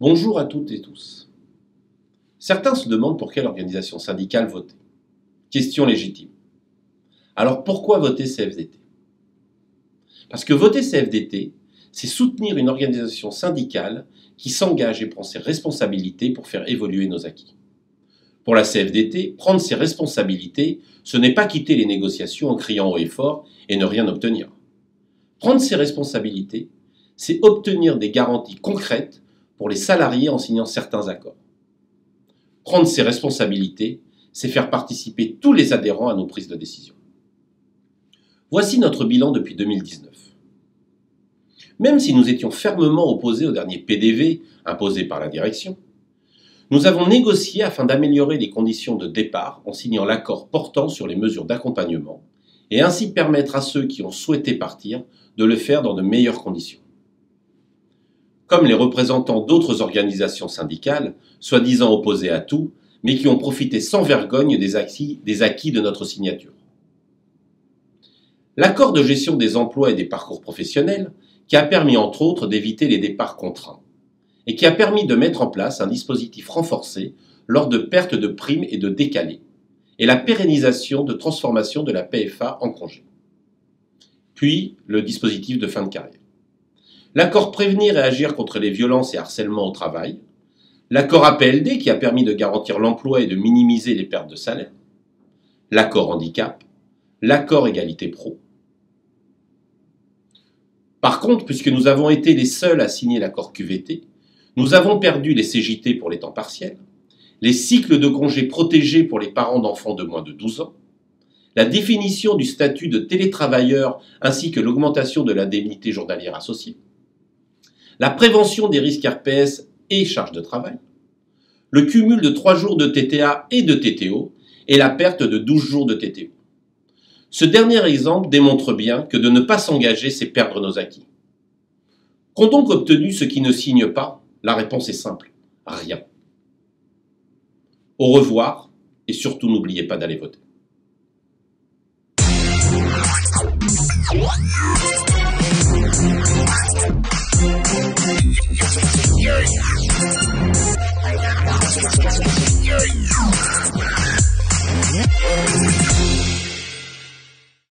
Bonjour à toutes et tous. Certains se demandent pour quelle organisation syndicale voter. Question légitime. Alors pourquoi voter CFDT? Parce que voter CFDT, c'est soutenir une organisation syndicale qui s'engage et prend ses responsabilités pour faire évoluer nos acquis. Pour la CFDT, prendre ses responsabilités, ce n'est pas quitter les négociations en criant haut et fort et ne rien obtenir. Prendre ses responsabilités, c'est obtenir des garanties concrètes pour les salariés en signant certains accords. Prendre ses responsabilités, c'est faire participer tous les adhérents à nos prises de décision. Voici notre bilan depuis 2019. Même si nous étions fermement opposés au dernier PDV imposé par la direction, nous avons négocié afin d'améliorer les conditions de départ en signant l'accord portant sur les mesures d'accompagnement et ainsi permettre à ceux qui ont souhaité partir de le faire dans de meilleures conditions. Comme les représentants d'autres organisations syndicales, soi-disant opposés à tout, mais qui ont profité sans vergogne des acquis de notre signature. L'accord de gestion des emplois et des parcours professionnels, qui a permis entre autres d'éviter les départs contraints, et qui a permis de mettre en place un dispositif renforcé lors de pertes de primes et de décalés, et la pérennisation de transformation de la PFA en congé. Puis, le dispositif de fin de carrière. L'accord prévenir et agir contre les violences et harcèlements au travail, l'accord APLD qui a permis de garantir l'emploi et de minimiser les pertes de salaire, l'accord handicap, l'accord égalité pro. Par contre, puisque nous avons été les seuls à signer l'accord QVT, nous avons perdu les CJT pour les temps partiels, les cycles de congés protégés pour les parents d'enfants de moins de 12 ans, la définition du statut de télétravailleur ainsi que l'augmentation de l'indemnité journalière associée, la prévention des risques RPS et charges de travail, le cumul de 3 jours de TTA et de TTO et la perte de 12 jours de TTO. Ce dernier exemple démontre bien que de ne pas s'engager, c'est perdre nos acquis. Qu'ont donc obtenu ceux qui ne signent pas? La réponse est simple, rien. Au revoir et surtout n'oubliez pas d'aller voter.